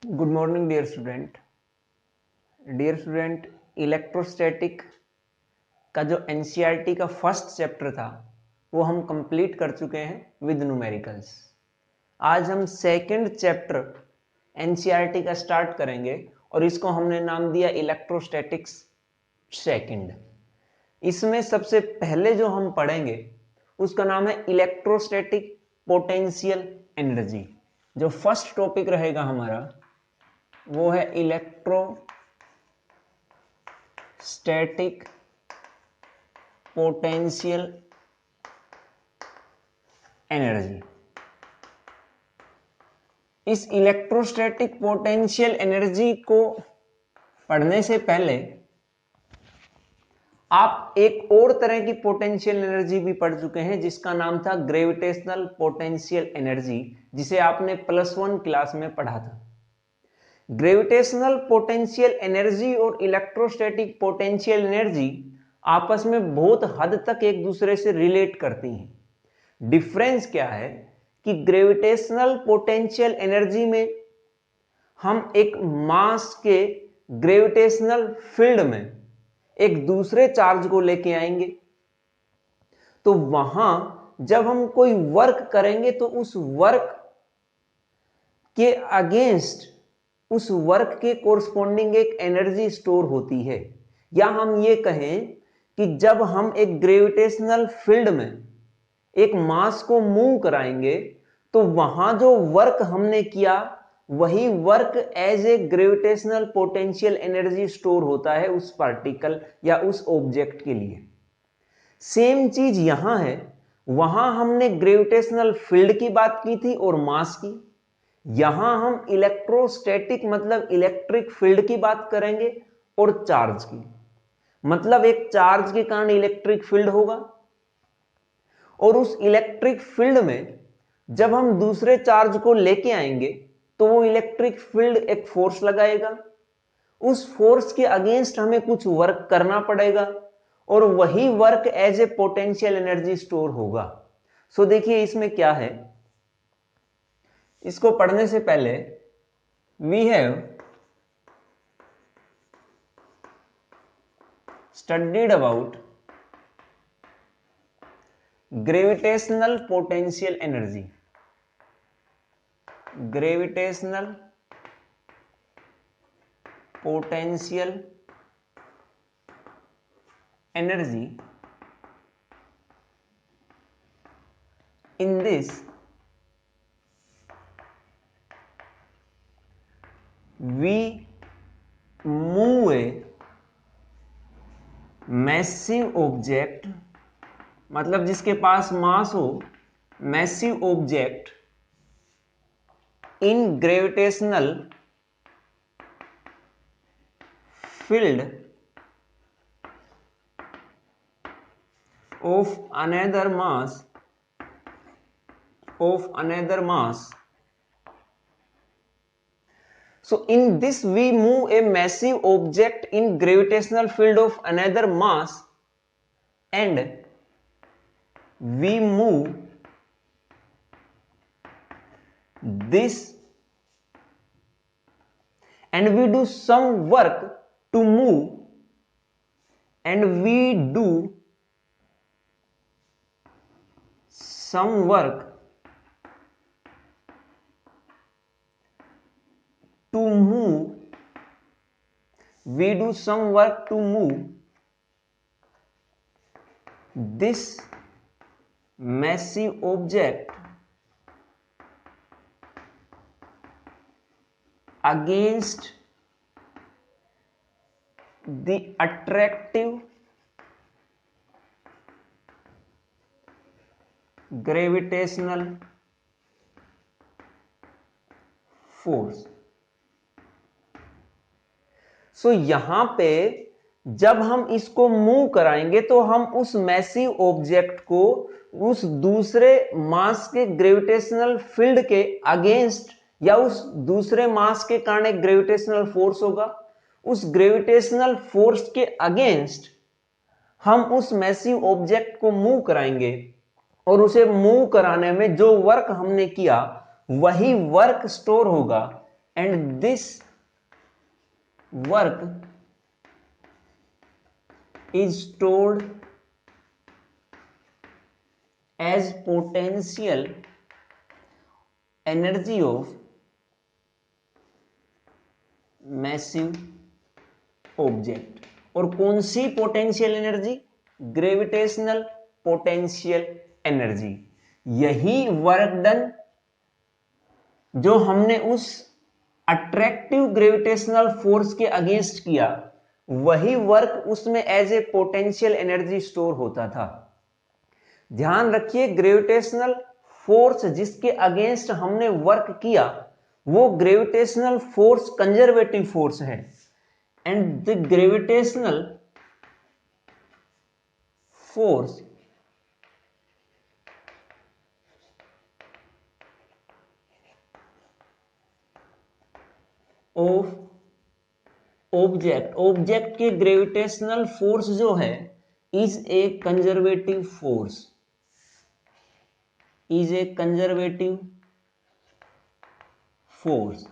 Good morning dear student. Electrostatic का जो NCERT का फर्स्ट चैप्टर था वो हम कंप्लीट कर चुके हैं विद न्यूमेरिकल्स। आज हम सेकंड चैप्टर एनसीईआरटी का स्टार्ट करेंगे और इसको हमने नाम दिया इलेक्ट्रोस्टैटिक्स सेकंड। इसमें सबसे पहले जो हम पढ़ेंगे उसका नाम है इलेक्ट्रोस्टैटिक पोटेंशियल एनर्जी। जो फर्स्ट टॉपिक रहेगा हमारा वो है इलेक्ट्रोस्टैटिक पोटेंशियल एनर्जी। इस इलेक्ट्रोस्टैटिक पोटेंशियल एनर्जी को पढ़ने से पहले आप एक और तरह की पोटेंशियल एनर्जी भी पढ़ चुके हैं जिसका नाम था ग्रेविटेशनल पोटेंशियल एनर्जी, जिसे आपने +1 क्लास में पढ़ा था। ग्रेविटेशनल पोटेंशियल एनर्जी और इलेक्ट्रोस्टैटिक पोटेंशियल एनर्जी आपस में बहुत हद तक एक दूसरे से रिलेट करती हैं। डिफरेंस क्या है कि ग्रेविटेशनल पोटेंशियल एनर्जी में हम एक मास के ग्रेविटेशनल फील्ड में एक दूसरे चार्ज को लेके आएंगे, तो वहां जब हम कोई वर्क करेंगे तो उस वर्क के अगेंस्ट उस वर्क के कोरस्पॉन्डिंग एक एनर्जी स्टोर होती है। या हम ये कहें कि जब हम एक ग्रेविटेशनल फील्ड में एक मास को मूव कराएंगे तो वहां जो वर्क हमने किया वही work as a gravitational potential energy store होता है उस पार्टिकल या उस ऑब्जेक्ट के लिए। सेम चीज यहां है। वहां हमने ग्रेविटेशनल फील्ड की बात की थी और मास की। यहां हम इलेक्ट्रोस्टैटिक मतलब इलेक्ट्रिक फील्ड की बात करेंगे और चार्ज की। मतलब एक चार्ज के कारण इलेक्ट्रिक फील्ड होगा और उस इलेक्ट्रिक फील्ड में जब हम दूसरे चार्ज को लेके आएंगे तो वो इलेक्ट्रिक फील्ड एक फोर्स लगाएगा। उस फोर्स के अगेंस्ट हमें कुछ वर्क करना पड़ेगा और वही work as a potential energy store होगा। सो देखिए इसमें क्या है। इसको पढ़ने से पहले we have studied about gravitational potential energy. Gravitational potential energy. In this we move a massive object, मतलब जिसके पास मास हो, massive object in gravitational field of another mass. So in this we move a massive object in gravitational field of another mass and we move this and we do some work to move and we do some work to move this massive object against the attractive gravitational force. सो यहां पे जब हम इसको move कराएंगे तो हम उस massive object को उस दूसरे मास के ग्रेविटेशनल फील्ड के अगेंस्ट या उस दूसरे मास के कारण एक ग्रेविटेशनल फोर्स होगा, उस ग्रेविटेशनल फोर्स के अगेंस्ट हम उस मैसिव ऑब्जेक्ट को मूव कराएंगे और उसे मूव कराने में जो वर्क हमने किया वही वर्क स्टोर होगा and this work is stored as potential energy of massive object. और कौन सी potential energy? Gravitational potential energy. यही वर्क डन जो हमने उस अट्रैक्टिव ग्रेविटेशनल फोर्स के अगेंस्ट किया, वही वर्क उसमें as a potential energy store होता था। ध्यान रखिए, ग्रेविटेशनल फोर्स जिसके अगेंस्ट हमने वर्क किया वो ग्रेविटेशनल फोर्स कंजर्वेटिव फोर्स है, and the gravitational force of object के ग्रेविटेशनल फोर्स जो है is a conservative force, is a conservative force.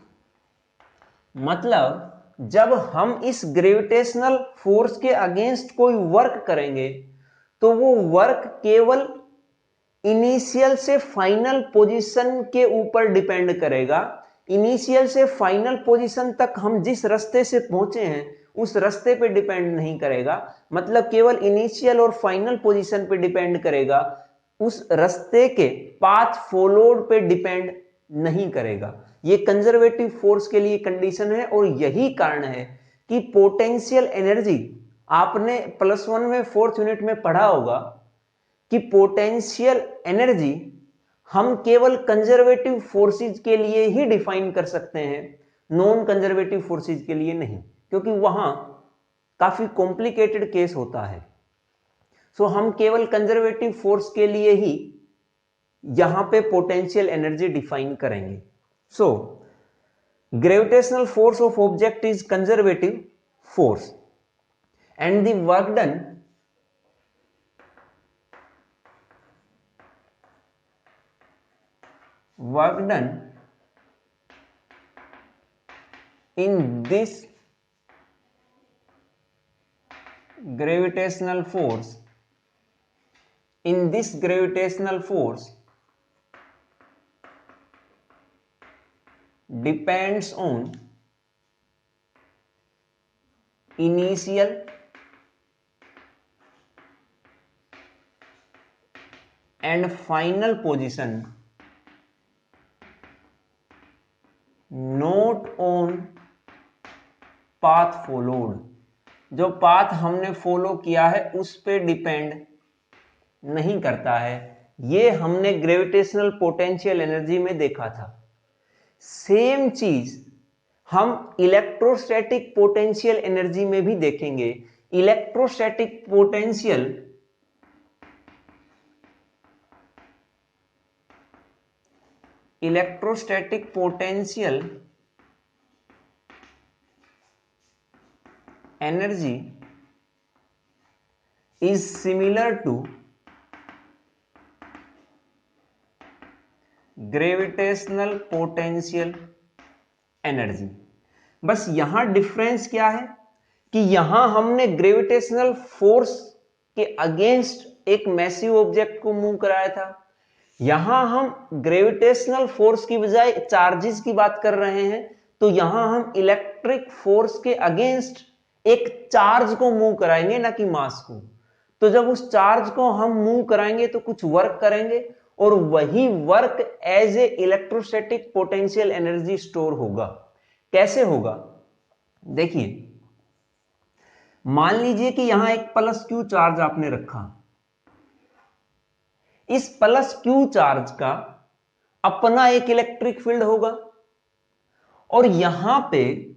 मतलब जब हम इस ग्रेविटेशनल फोर्स के अगेंस्ट कोई वर्क करेंगे तो वो वर्क केवल इनिशियल से फाइनल पोजीशन के ऊपर डिपेंड करेगा। इनिशियल से फाइनल पोजीशन तक हम जिस रास्ते से पहुंचे हैं उस रास्ते पे डिपेंड नहीं करेगा, मतलब केवल इनिशियल और फाइनल पोजीशन पे डिपेंड करेगा, उस रास्ते के पाथ फॉलोड पे डिपेंड नहीं करेगा। ये कंजर्वेटिव फोर्स के लिए कंडीशन है, और यही कारण है कि पोटेंशियल एनर्जी, आपने +1 में 4th यूनिट में पढ़ा होगा कि पोटेंशियल एनर्जी हम केवल कंजर्वेटिव फोर्सेज के लिए ही डिफाइन कर सकते हैं, नॉन कंजर्वेटिव फोर्सेज के लिए नहीं, क्योंकि वहां काफी कॉम्प्लिकेटेड केस होता है। सो हम केवल कंजर्वेटिव फोर्स के लिए ही यहां पे पोटेंशियल एनर्जी डिफाइन करेंगे। So gravitational force of object is conservative force and the work done in this gravitational force depends on initial and final position, not on path followed। जो path हमने follow किया है उस पे depend नहीं करता है। ये हमने ग्रेविटेशनल पोटेंशियल एनर्जी में देखा था। सेम चीज हम इलेक्ट्रोस्टैटिक पोटेंशियल एनर्जी में भी देखेंगे। Electrostatic potential energy is similar to gravitational potential energy. बस यहां डिफरेंस क्या है कि यहां हमने ग्रेविटेशनल फोर्स के अगेंस्ट एक मैसिव ऑब्जेक्ट को मूव कराया था, यहां हम ग्रेविटेशनल फोर्स की बजाय चार्जेस की बात कर रहे हैं, तो यहां हम इलेक्ट्रिक फोर्स के अगेंस्ट एक चार्ज को मूव कराएंगे, ना कि मास को। तो जब उस चार्ज को हम मूव कराएंगे तो कुछ वर्क करेंगे, और वही work as a electrostatic potential energy store होगा। कैसे होगा? देखिए, मान लीजिए कि यहां एक +Q चार्ज आपने रखा। इस +Q चार्ज का अपना एक इलेक्ट्रिक फील्ड होगा, और यहां पे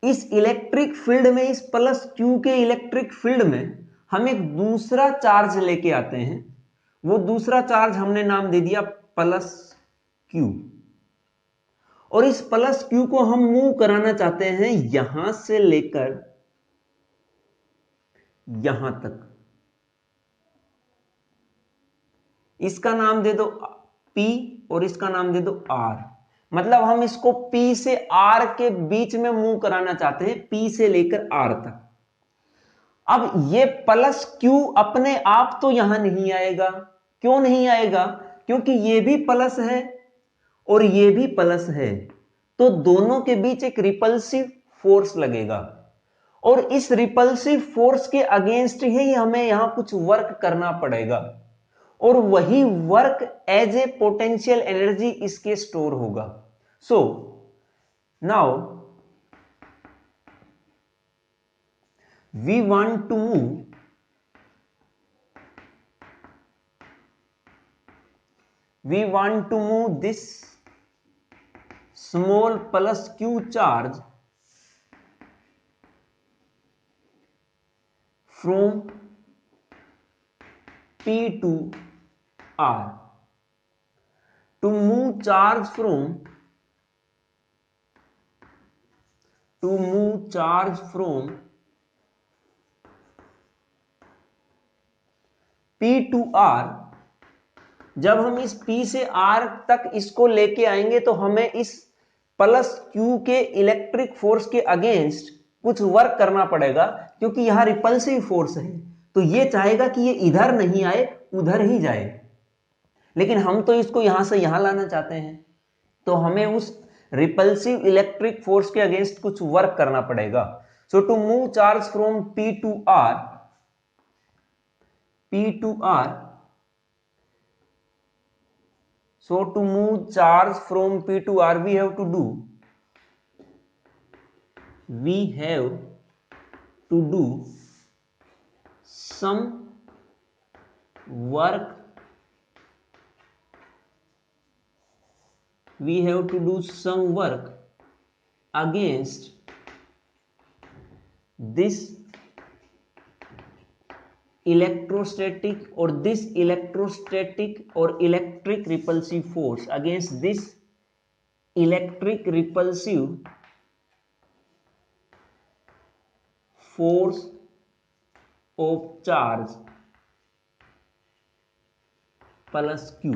इस इलेक्ट्रिक फील्ड में, इस +Q के इलेक्ट्रिक फील्ड में हम एक दूसरा चार्ज लेके आते हैं। वो दूसरा चार्ज हमने नाम दे दिया +Q, और इस +Q को हम मूव कराना चाहते हैं यहां से लेकर यहां तक। इसका नाम दे दो P और इसका नाम दे दो R। मतलब हम इसको P से R के बीच में मूव कराना चाहते हैं, P से लेकर R तक। अब ये प्लस Q अपने आप तो यहां नहीं आएगा। क्यों नहीं आएगा? क्योंकि ये भी प्लस है और ये भी प्लस है, तो दोनों के बीच एक रिपल्सिव फोर्स लगेगा और इस रिपल्सिव फोर्स के अगेंस्ट ही हमें यहां कुछ वर्क करना पड़ेगा और वही work as a potential energy इसके स्टोर होगा। So now we want to move this small plus q charge from P to R. To move charge from P to R, जब हम इस P से R तक इसको लेके आएंगे तो हमें इस प्लस Q के इलेक्ट्रिक फोर्स के अगेंस्ट कुछ वर्क करना पड़ेगा, क्योंकि यहां रिपल्सिव फोर्स है तो ये चाहेगा कि ये इधर नहीं आए, उधर ही जाए, लेकिन हम तो इसको यहां से यहां लाना चाहते हैं, तो हमें उस रिपल्सिव इलेक्ट्रिक फोर्स के अगेंस्ट कुछ वर्क करना पड़ेगा। So to move charge from P to R, so to move charge from P to R, we have to do some work. We have to do some work against this electrostatic or electric repulsive force, against this electric repulsive force of charge plus Q।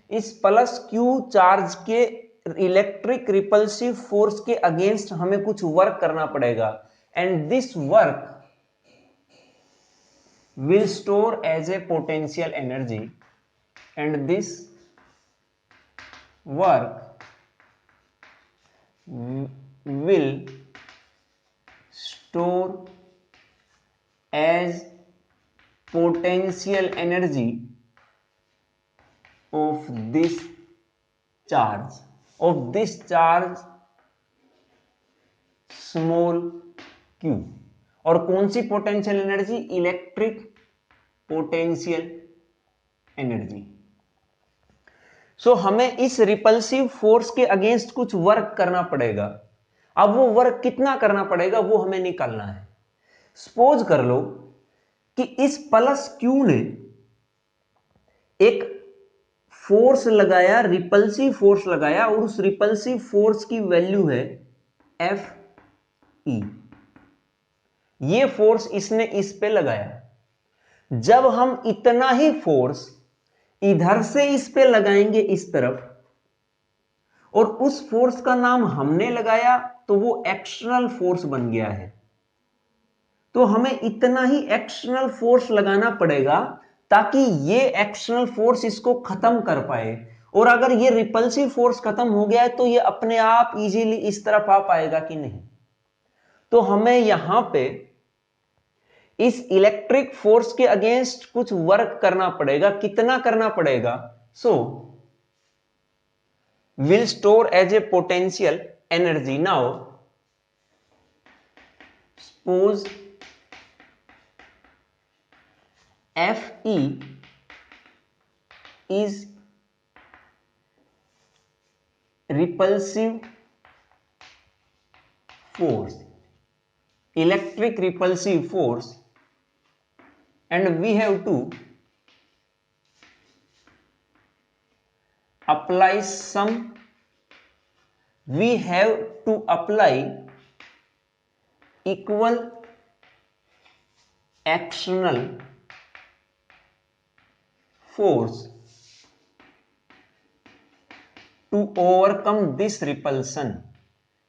इस plus Q charge के electric repulsive force के against हमें कुछ work करना पड़ेगा, and this work will store as a potential energy, and this work will store as potential energy of this charge small q। और कौन सी potential energy? Electric potential energy. So हमें इस रिपल्सिव फोर्स के against कुछ work करना पड़ेगा। अब वो वर्क कितना करना पड़ेगा वो हमें निकालना है। सपोज कर लो कि इस प्लस क्यू ने एक फोर्स लगाया, रिपल्सिव फोर्स लगाया, और उस रिपल्सिव फोर्स की वैल्यू है एफ ई। ये फोर्स इसने इस पे लगाया। जब हम इतना ही फोर्स इधर से इस पे लगाएंगे इस तरफ, और उस फोर्स का नाम हमने लगाया तो वो एक्सटर्नल फोर्स बन गया है, तो हमें इतना ही एक्सटर्नल फोर्स लगाना पड़ेगा ताकि ये एक्सटर्नल फोर्स इसको खत्म कर पाए। और अगर ये रिपल्सिव फोर्स खत्म हो गया है तो ये अपने आप इजीली इस तरफ आ पाएगा कि नहीं। तो हमें यहां पे इस इलेक्ट्रिक फोर्स के अगेंस्ट कुछ वर्क करना पड़ेगा। कितना करना पड़ेगा? So will store as a potential energy. Now suppose Fe is repulsive force, electric repulsive force, and we have to apply equal external force to overcome this repulsion,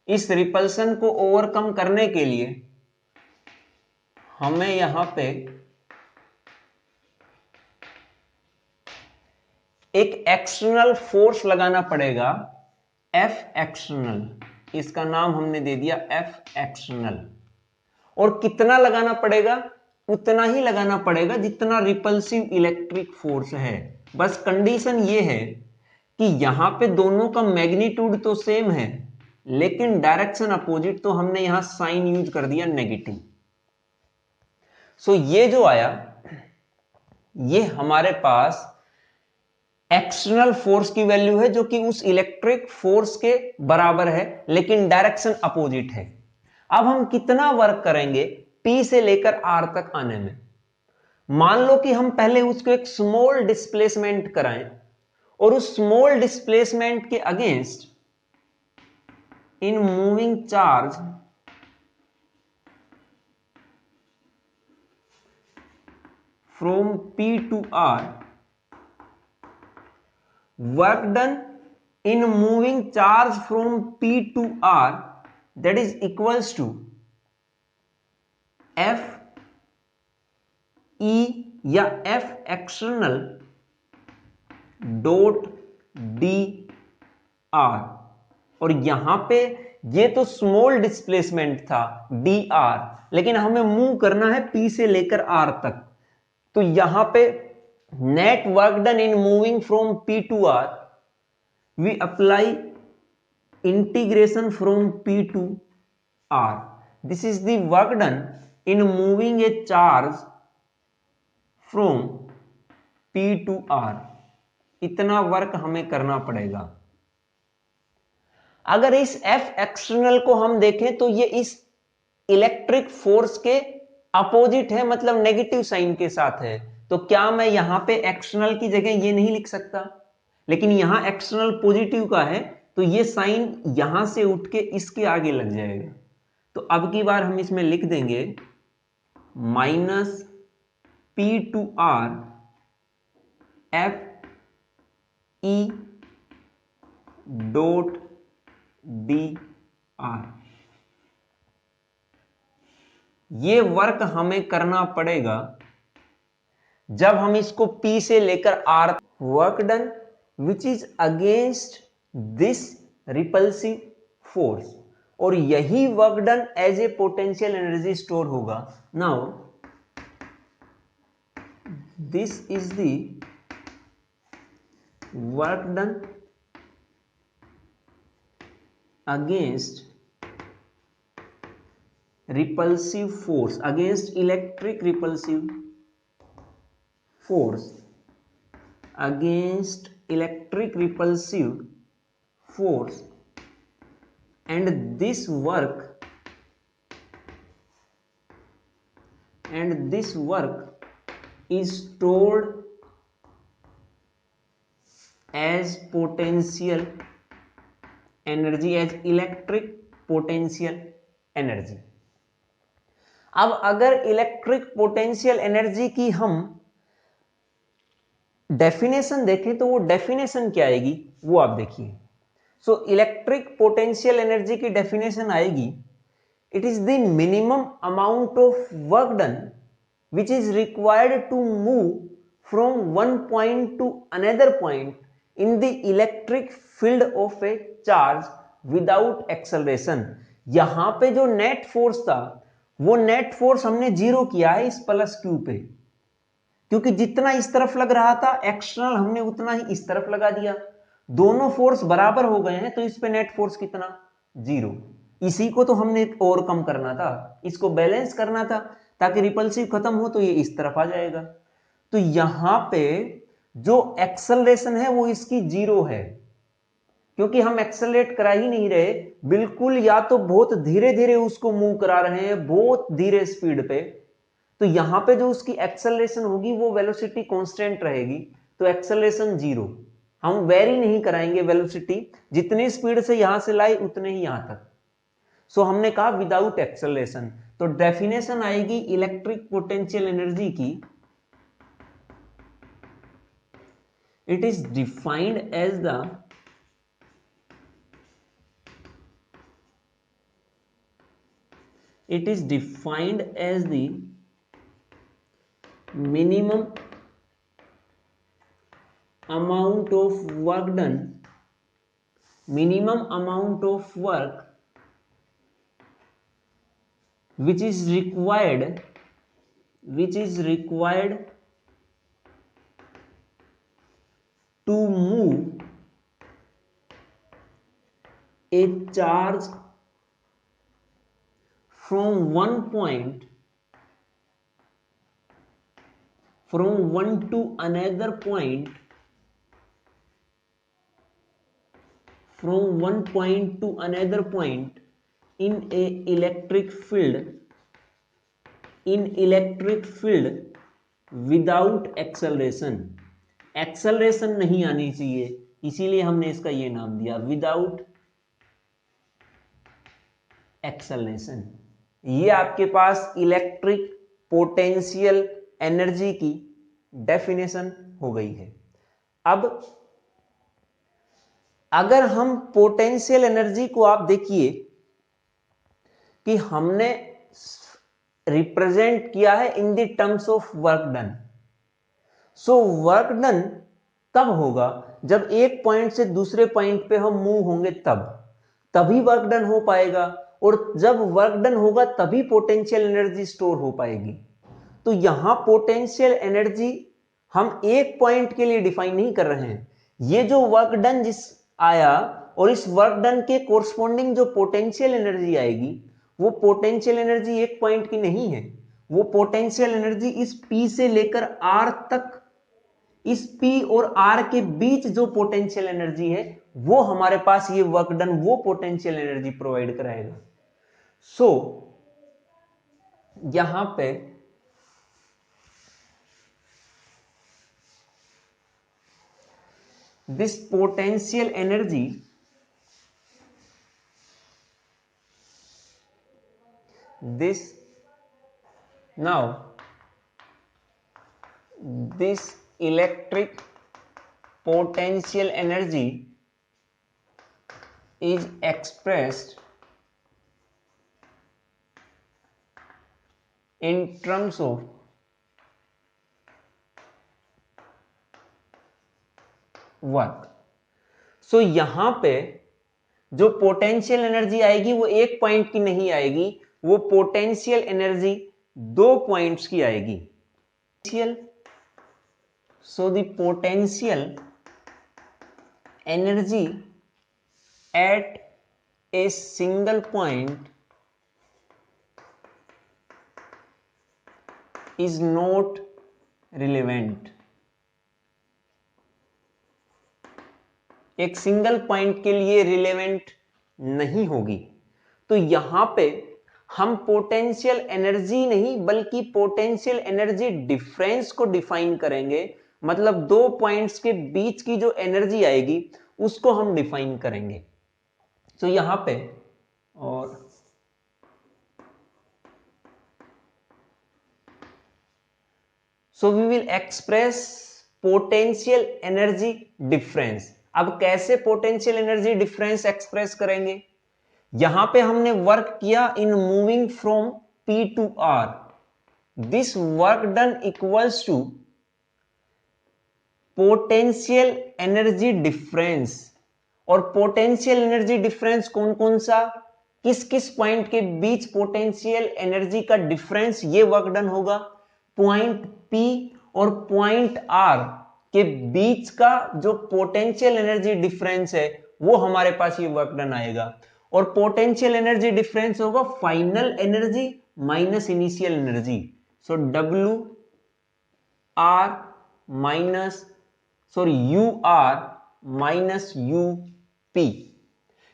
इस repulsion को overcome करने के लिए हमें यहां पे एक एक्सटर्नल फोर्स लगाना पड़ेगा, एफ एक्सटर्नल, इसका नाम हमने दे दिया एफ एक्सटर्नल। और कितना लगाना पड़ेगा? उतना ही लगाना पड़ेगा जितना रिपल्सिव इलेक्ट्रिक फोर्स है। बस कंडीशन ये है कि यहां पे दोनों का मैग्नीट्यूड तो सेम है, लेकिन डायरेक्शन अपोजिट, तो हमने यहां साइन यूज कर दिया नेगेटिव। सो ये जो आया, ये हमारे पास एक्सटर्नल फोर्स की वैल्यू है जो कि उस इलेक्ट्रिक फोर्स के बराबर है, लेकिन डायरेक्शन अपोजिट है। अब हम कितना वर्क करेंगे P से लेकर R तक आने में? मान लो कि हम पहले उसको एक स्मॉल डिस्प्लेसमेंट कराएं और उस स्मॉल डिस्प्लेसमेंट के against in moving charge from P to R, work done in moving charge from P to R, that is equals to F E या F external dot d are. और यहां पे ये तो स्मॉल डिस्प्लेसमेंट था D R, लेकिन हमें move करना है P से लेकर R तक, तो यहां पे net work done in moving from P to R, we apply integration from P to R. This is the work done in moving a charge from P to R. इतना work हमें करना पड़ेगा। अगर इस F एक्सटर्नल को हम देखें तो ये इस इलेक्ट्रिक फोर्स के अपोजिट है, मतलब नेगेटिव साइन के साथ है। तो क्या मैं यहां पे एक्सटर्नल की जगह ये नहीं लिख सकता? लेकिन यहां एक्सटर्नल पॉजिटिव का है, तो ये साइन यहां से उठ के इसके आगे लग जाएगा। तो अब की बार हम इसमें लिख देंगे minus P to R F E dot d r. ये वर्क हमें करना पड़ेगा जब हम इसको P से लेकर R, work done which is against this repulsive force, और यही work done as a potential energy store होगा। Now this is the work done against repulsive force, against electric repulsive force, against electric repulsive force, and this work is stored as potential energy, as electric potential energy। अब अगर electric potential energy की हम definition देखें तो वो definition क्या आएगी वो आप देखिए। सो इलेक्ट्रिक पोटेंशियल एनर्जी की डेफिनेशन आएगी, it is the minimum amount of work done which is required to move from one point to another point in the electric field of a charge without acceleration. यहां पे जो net force था वो net force हमने zero किया है इस plus Q पे, क्योंकि जितना इस तरफ लग रहा था एक्सटर्नल हमने उतना ही इस तरफ लगा दिया। दोनों फोर्स बराबर हो गए हैं, तो इस पे नेट फोर्स कितना? जीरो। इसी को तो हमने ओवरकम करना था, इसको बैलेंस करना था ताकि रिपल्सिव खत्म हो तो ये इस तरफ आ जाएगा। तो यहां पे जो एक्सेलरेशन है वो इसकी जीरो है, क्योंकि हम एक्सेलरेट करा ही नहीं रहे बिल्कुल, या तो बहुत धीरे धीरे उसको मूव करा रहे हैं, बहुत धीरे स्पीड पे। तो यहां पे जो उसकी एक्सेलरेशन होगी वो वेलोसिटी कांस्टेंट रहेगी, तो एक्सेलरेशन जीरो। हम वेरी नहीं कराएंगे वेलोसिटी, जितनी स्पीड से यहां से लाई उतने ही यहां तक। सो हमने कहा विदाउट एक्सेलरेशन। तो डेफिनेशन आएगी इलेक्ट्रिक पोटेंशियल एनर्जी की, it is defined as the it is defined as the minimum amount of work done, minimum amount of work which is required to move a charge from one point to another point, from one point to another point in a electric field without acceleration. Acceleration नहीं आनी चाहिए, इसीलिए हमने इसका ये नाम दिया without acceleration. ये आपके पास इलेक्ट्रिक पोटेंशियल एनर्जी की डेफिनेशन हो गई है। अब अगर हम पोटेंशियल एनर्जी को आप देखिए कि हमने रिप्रेजेंट किया है in the terms of work done. So work done तब होगा जब एक पॉइंट से दूसरे पॉइंट पे हम मूव होंगे, तभी वर्क डन हो पाएगा, और जब वर्क डन होगा तभी पोटेंशियल एनर्जी स्टोर हो पाएगी। तो यहां पोटेंशियल एनर्जी हम एक पॉइंट के लिए डिफाइन नहीं कर रहे हैं। ये जो वर्क डन जिस आया और इस वर्क डन के कोरस्पॉन्डिंग जो पोटेंशियल एनर्जी आएगी, वो पोटेंशियल एनर्जी एक पॉइंट की नहीं है। वो पोटेंशियल एनर्जी इस P से लेकर R तक, इस P और R के बीच जो पोटेंशियल एनर्जी है, वो हमारे पास ये वर्क डन वो पोटेंशियल एनर्जी प्रोवाइड कराएगा। सो यहां पे this potential energy this electric potential energy is expressed in terms of work. So यहां पे जो पोटेंशियल एनर्जी आएगी वो एक पॉइंट की नहीं आएगी, वो पोटेंशियल एनर्जी दो पॉइंट्स की आएगी। So the potential energy at a single point is not relevant. एक सिंगल पॉइंट के लिए रिलेवेंट नहीं होगी। तो यहां पे हम पोटेंशियल एनर्जी नहीं बल्कि पोटेंशियल एनर्जी डिफरेंस को डिफाइन करेंगे। मतलब दो पॉइंट्स के बीच की जो एनर्जी आएगी उसको हम डिफाइन करेंगे। तो यहां पे और so we will express potential energy difference. अब कैसे पोटेंशियल एनर्जी डिफरेंस एक्सप्रेस करेंगे? यहां पे हमने वर्क किया in moving from P to R। This work done equals to potential energy difference. और पोटेंशियल एनर्जी डिफरेंस कौन कौन सा, किस किस पॉइंट के बीच पोटेंशियल एनर्जी का डिफरेंस ये वर्क डन होगा? पॉइंट P और पॉइंट R के बीच का जो पोटेंशियल एनर्जी डिफरेंस है वो हमारे पास ये वर्क डन आएगा। और पोटेंशियल एनर्जी डिफरेंस होगा final energy minus initial energy. So W R minus U R minus U P।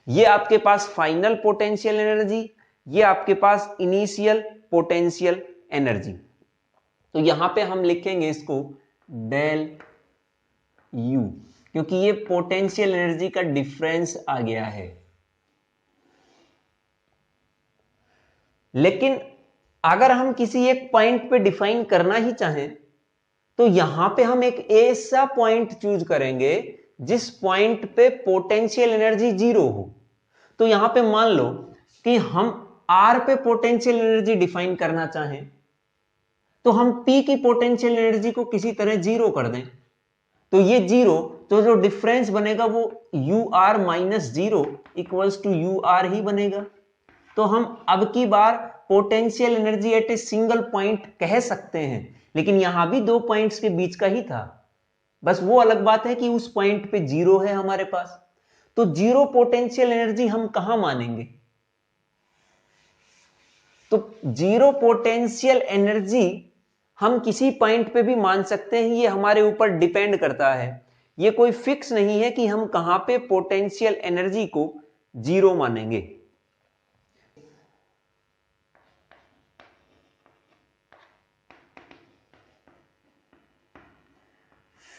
ये आपके पास फाइनल पोटेंशियल एनर्जी, ये आपके पास इनिशियल पोटेंशियल एनर्जी। तो यहां पे हम लिखेंगे इसको डेल U, क्योंकि ये पोटेंशियल एनर्जी का डिफरेंस आ गया है। लेकिन अगर हम किसी एक पॉइंट पे डिफाइन करना ही चाहें तो यहां पे हम एक ऐसा पॉइंट चूज करेंगे जिस पॉइंट पे पोटेंशियल एनर्जी जीरो हो। तो यहां पे मान लो कि हम R पे पोटेंशियल एनर्जी डिफाइन करना चाहें तो हम P की पोटेंशियल एनर्जी को किसी तरह जीरो कर दें, तो ये जीरो, तो जो डिफरेंस बनेगा वो UR minus zero equals to UR ही बनेगा। तो हम अब की बार potential energy at a single point कह सकते हैं, लेकिन यहां भी दो पॉइंट्स के बीच का ही था, बस वो अलग बात है कि उस पॉइंट पे जीरो है हमारे पास। तो जीरो पोटेंशियल एनर्जी हम कहां मानेंगे? तो जीरो पोटेंशियल एनर्जी हम किसी पॉइंट पे भी मान सकते हैं, ये हमारे ऊपर डिपेंड करता है। ये कोई फिक्स नहीं है कि हम कहां पे पोटेंशियल एनर्जी को जीरो मानेंगे।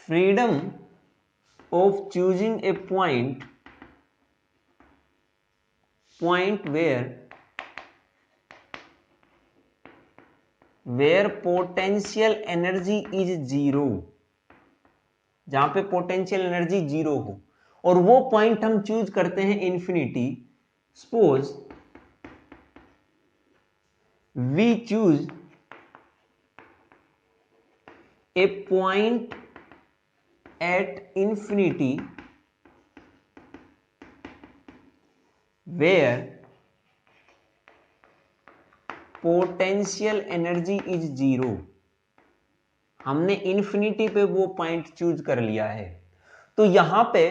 Freedom of choosing a point where potential energy is zero, जहां पे पोटेंशियल एनर्जी जीरो हो, और वो पॉइंट हम चूज करते हैं infinity. Suppose we choose a point at infinity where potential energy is zero। हमने इंफिनिटी पे वो पॉइंट चूज कर लिया है। तो यहां पे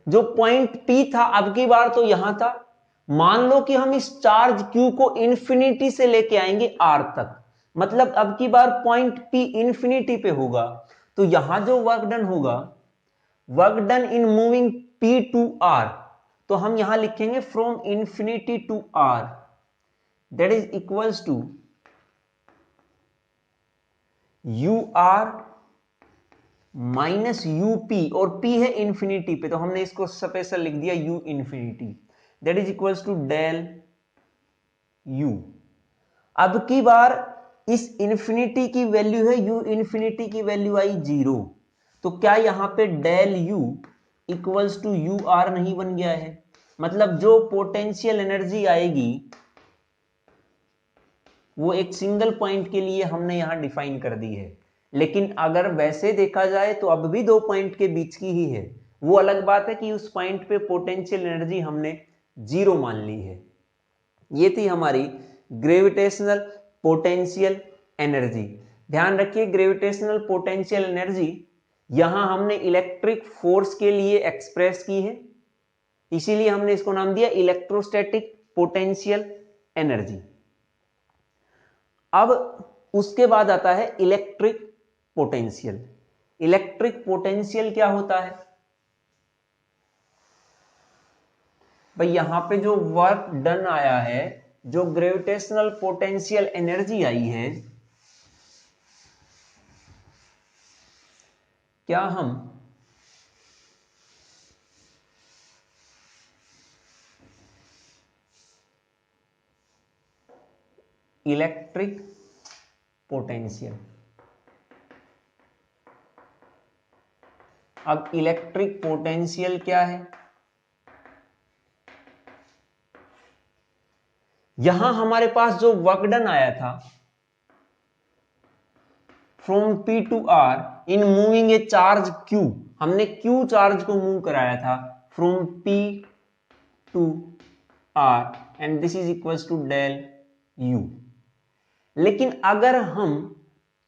जो पॉइंट P था, अब की बार तो यहां था, मान लो कि हम इस चार्ज Q को इंफिनिटी से लेके आएंगे R तक, मतलब अब की बार पॉइंट P इंफिनिटी पे होगा। तो यहां जो वर्क डन होगा, work done in moving P to R, तो हम यहां लिखेंगे from infinity to R, that is equals to UR minus UP, और P है इंफिनिटी पे तो हमने इसको स्पेशल लिख दिया U infinity, that is equals to del U। अब की बार इस इंफिनिटी की वैल्यू है U इंफिनिटी की वैल्यू आई जीरो, तो क्या यहां पे del U equals to UR नहीं बन गया है? मतलब जो पोटेंशियल एनर्जी आएगी वो एक सिंगल पॉइंट के लिए हमने यहां डिफाइन कर दी है, लेकिन अगर वैसे देखा जाए तो अब भी दो पॉइंट के बीच की ही है। वो अलग बात है कि उस पॉइंट पे पोटेंशियल एनर्जी हमने जीरो मान ली है। ये थी हमारी ग्रेविटेशनल पोटेंशियल एनर्जी। ध्यान रखिए, ग्रेविटेशनल पोटेंशियल एनर्जी यहां हमने इलेक्ट्रिक फोर्स के लिए एक्सप्रेस की है, इसीलिए हमने इसको नाम दिया इलेक्ट्रोस्टैटिक पोटेंशियल एनर्जी। अब उसके बाद आता है इलेक्ट्रिक पोटेंशियल। इलेक्ट्रिक पोटेंशियल क्या होता है भाई? यहां पे जो वर्क डन आया है, जो ग्रेविटेशनल पोटेंशियल एनर्जी आई है, क्या हम इलेक्ट्रिक पोटेंशियल, अब इलेक्ट्रिक पोटेंशियल क्या है? यहां हमारे पास जो वर्क डन आया था from P to R in moving a charge Q, हमने Q चार्ज को मूव कराया था from P to R and this is equals to del U। लेकिन अगर हम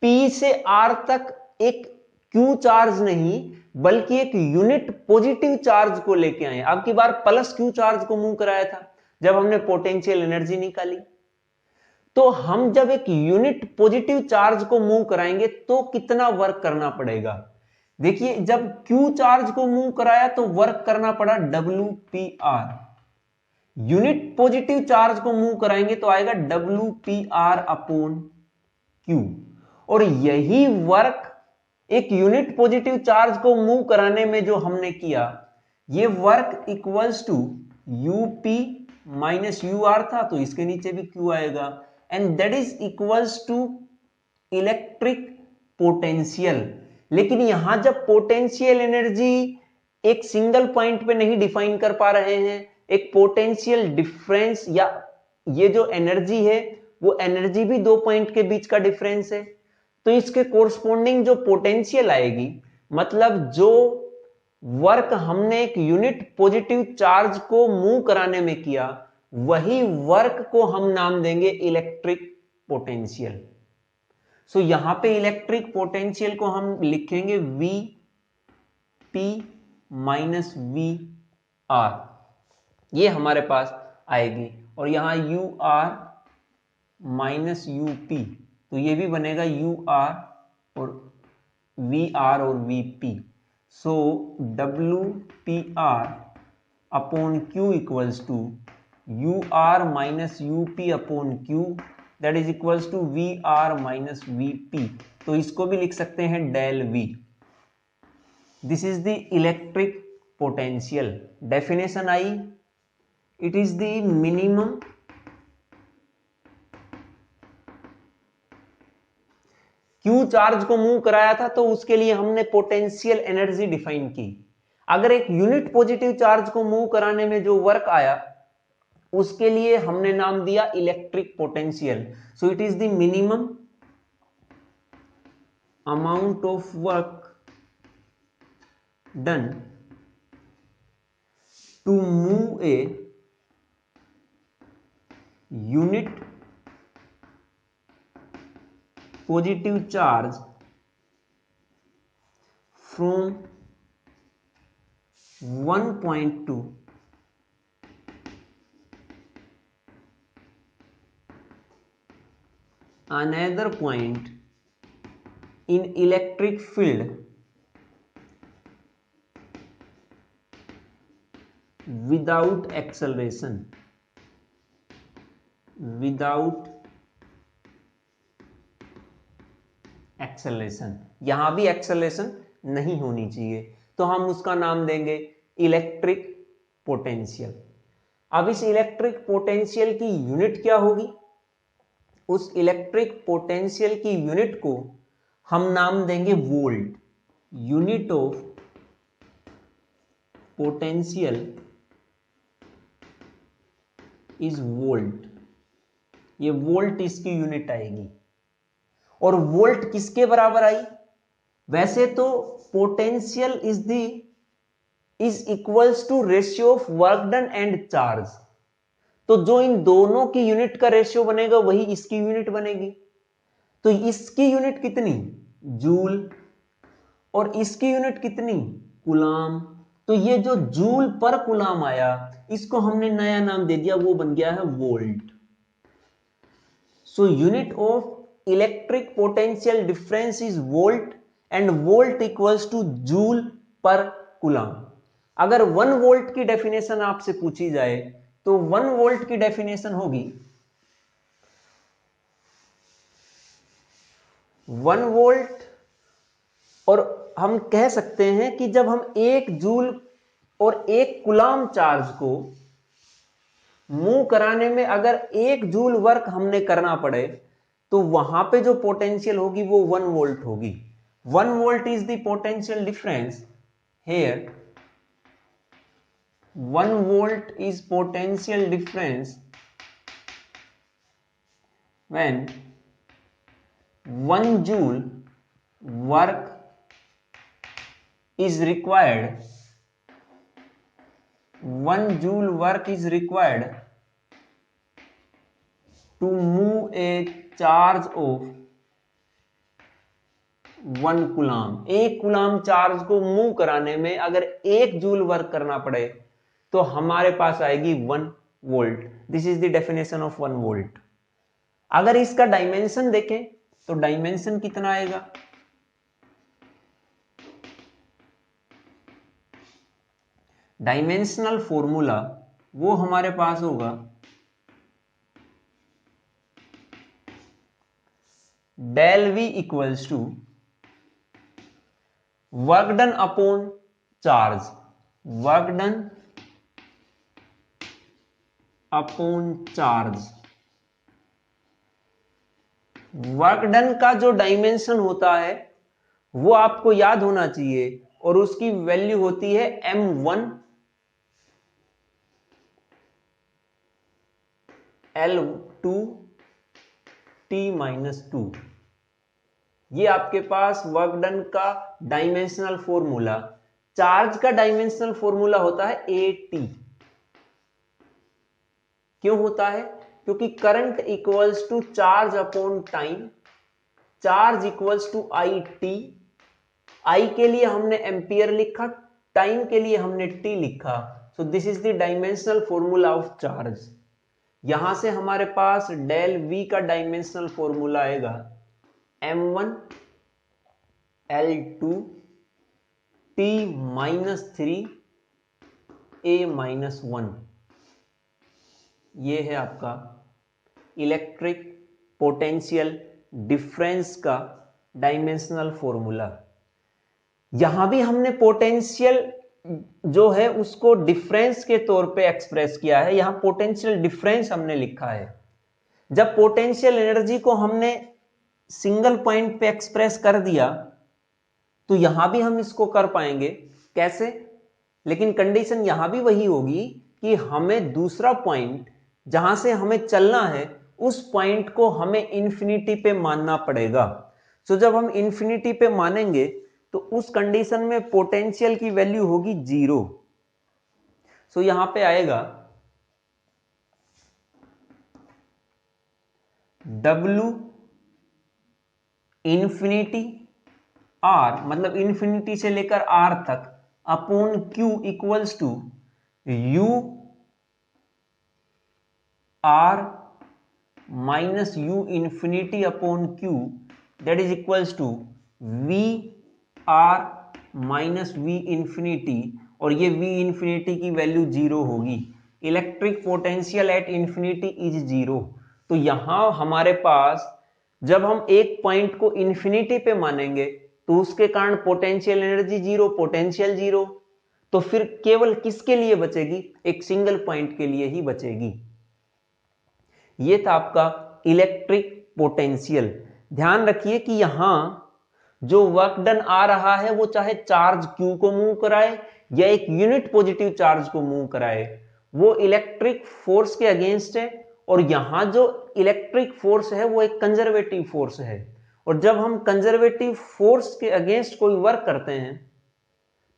P से R तक एक Q चार्ज नहीं बल्कि एक यूनिट पॉजिटिव चार्ज को लेके आए, अब की बार प्लस Q चार्ज को मूव कराया था जब हमने पोटेंशियल एनर्जी निकाली, तो हम जब एक यूनिट पॉजिटिव चार्ज को मूव कराएंगे तो कितना वर्क करना पड़ेगा? देखिए, जब Q चार्ज को मूव कराया तो वर्क करना पड़ा WPR, यूनिट पॉजिटिव चार्ज को मूव कराएंगे तो आएगा WPR अपॉन Q, और यही वर्क एक यूनिट पॉजिटिव चार्ज को मूव कराने में जो हमने किया, ये work equals to UP minus UR था, तो इसके नीचे भी Q आएगा, and that is equals to electric potential. लेकिन यहां जब पोटेंशियल एनर्जी एक सिंगल पॉइंट पे नहीं डिफाइन कर पा रहे हैं, एक पोटेंशियल डिफरेंस या ये जो एनर्जी है वो एनर्जी भी 2 पॉइंट के बीच का डिफरेंस है, तो इसके कोरस्पोंडिंग जो पोटेंशियल आएगी, मतलब जो वर्क हमने एक यूनिट पॉजिटिव चार्ज को मूव कराने में किया, वही वर्क को हम नाम देंगे इलेक्ट्रिक पोटेंशियल। सो यहां पे इलेक्ट्रिक पोटेंशियल को हम लिखेंगे V P minus V R, ये हमारे पास आएगी, और यहां U R minus U P, तो ये भी बनेगा यू आर और वी आर और V P. So W P R upon Q equals to U R minus U P upon Q, that is equals to V R minus V P. तो इसको भी लिख सकते हैं del V. This is the electric potential. Definition I, it is the minimum Q charge को move कराया था तो उसके लिए हमने पोटेंशियल एनर्जी डिफाइन की। अगर एक यूनिट पॉजिटिव चार्ज को मूव कराने में जो वर्क आया उसके लिए हमने नाम दिया electric potential. So it is the minimum amount of work done to move a unit positive charge from one point to another point in electric field without acceleration, without acceleration, यहां भी acceleration नहीं होनी चाहिए, तो हम उसका नाम देंगे इलेक्ट्रिक पोटेंशियल। अब इस इलेक्ट्रिक पोटेंशियल की यूनिट क्या होगी? उस इलेक्ट्रिक पोटेंशियल की यूनिट को हम नाम देंगे volt. Unit of potential is volt, ये वोल्ट इसकी यूनिट आएगी। और वोल्ट किसके बराबर आई? वैसे तो potential is equals to ratio of work done and charge, तो जो इन दोनों की यूनिट का रेशियो बनेगा वही इसकी यूनिट बनेगी। तो इसकी यूनिट कितनी? जूल, और इसकी यूनिट कितनी? कूलाम। तो ये जो जूल पर कूलाम आया इसको हमने नया नाम दे दिया, वो बन गया है volt. So unit of electric potential difference is volt and volt equals two joule पर कूलाम। अगर 1 वोल्ट की डेफिनेशन आपसे पूछी जाए तो 1 वोल्ट की डेफिनेशन होगी 1 वोल्ट, और हम कह सकते हैं कि जब हम 1 जूल और 1 कूलाम चार्ज को मूव कराने में अगर 1 जूल वर्क हमने करना पड़े तो वहां पे जो पोटेंशियल होगी वो 1 वोल्ट होगी। 1 volt is the potential difference here, 1 volt is potential difference when 1 joule work is required, 1 joule work is required to move a charge of 1 coulomb. 1 coulomb charge को मूव कराने में अगर 1 जूल वर्क करना पड़े तो हमारे पास आएगी 1 volt. This is the definition of 1 volt. अगर इसका डायमेंशन देखें तो डायमेंशन कितना आएगा? डायमेंशनल फॉर्मूला वो हमारे पास होगा del V equals to work done upon charge, work done upon charge. Work done का जो डायमेंशन होता है वो आपको याद होना चाहिए और उसकी वैल्यू होती है m1 L2T-2। ये आपके पास वर्क डन का डायमेंशनल फॉर्मूला। चार्ज का डायमेंशनल फॉर्मूला होता है AT। क्यों होता है? क्योंकि current equals to charge upon time, charge equals to IT। I के लिए हमने एम्पियर लिखा, टाइम के लिए हमने T लिखा। So this is the dimensional formula of charge. यहां से हमारे पास डेल V का डायमेंशनल फॉर्मूला आएगा M1 L2 T-3 A-1। ये है आपका इलेक्ट्रिक पोटेंशियल डिफरेंस का डायमेंशनल फॉर्मूला। यहां भी हमने पोटेंशियल जो है उसको डिफरेंस के तौर पे एक्सप्रेस किया है। यहां पोटेंशियल डिफरेंस हमने लिखा है। जब पोटेंशियल एनर्जी को हमने सिंगल पॉइंट पे एक्सप्रेस कर दिया तो यहां भी हम इसको कर पाएंगे। कैसे? लेकिन कंडीशन यहां भी वही होगी कि हमें दूसरा पॉइंट जहां से हमें चलना है उस पॉइंट को हमें इंफिनिटी पे मानना पड़ेगा। सो जब हम इंफिनिटी पे मानेंगे तो उस कंडीशन में पोटेंशियल की वैल्यू होगी 0। सो यहां पे आएगा W इंफिनिटी R, मतलब इंफिनिटी से लेकर R तक, upon Q equals to U R minus U infinity upon Q, that is equals to V R minus V infinity, और ये V इंफिनिटी की वैल्यू 0 होगी। Electric potential at infinity is 0। तो यहां हमारे पास जब हम एक पॉइंट को इंफिनिटी पे मानेंगे तो उसके कारण पोटेंशियल एनर्जी 0, पोटेंशियल 0। तो फिर केवल किसके लिए बचेगी? एक सिंगल पॉइंट के लिए ही बचेगी। ये था आपका इलेक्ट्रिक पोटेंशियल। ध्यान रखिए कि यहां जो वर्क डन आ रहा है वो चाहे चार्ज Q को मूव कराए या एक यूनिट पॉजिटिव चार्ज को मूव कराए, वो इलेक्ट्रिक फोर्स के अगेंस्ट है। और यहां जो इलेक्ट्रिक फोर्स है वो एक कंजर्वेटिव फोर्स है। और जब हम कंजर्वेटिव फोर्स के अगेंस्ट कोई वर्क करते हैं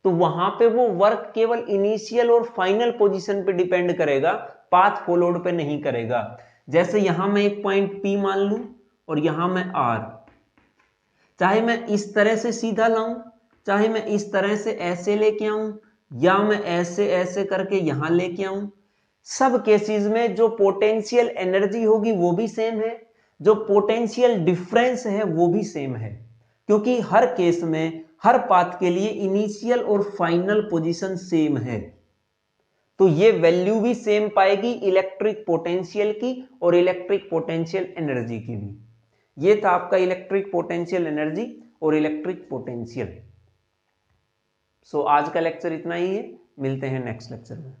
तो वहां पे वो वर्क केवल इनिशियल और फाइनल पोजीशन पे डिपेंड करेगा, पाथ फॉलोड पे नहीं करेगा। जैसे यहां मैं एक पॉइंट P मान लूं और यहां मैं R, चाहे मैं इस तरह से सीधा लाऊं, चाहे मैं इस तरह से ऐसे लेके आऊं, या मैं ऐसे ऐसे करके यहां लेके आऊं, सब केसेस में जो पोटेंशियल एनर्जी होगी वो भी सेम है, जो पोटेंशियल डिफरेंस है वो भी सेम है। क्योंकि हर केस में हर पाथ के लिए इनिशियल और फाइनल पोजीशन सेम है। तो ये वैल्यू भी सेम पाएगी इलेक्ट्रिक पोटेंशियल की और इलेक्ट्रिक पोटेंशियल एनर्जी की भी। ये था आपका इलेक्ट्रिक पोटेंशियल एनर्जी और इलेक्ट्रिक पोटेंशियल। सो आज का लेक्चर इतना ही है, मिलते हैं नेक्स्ट लेक्चर में।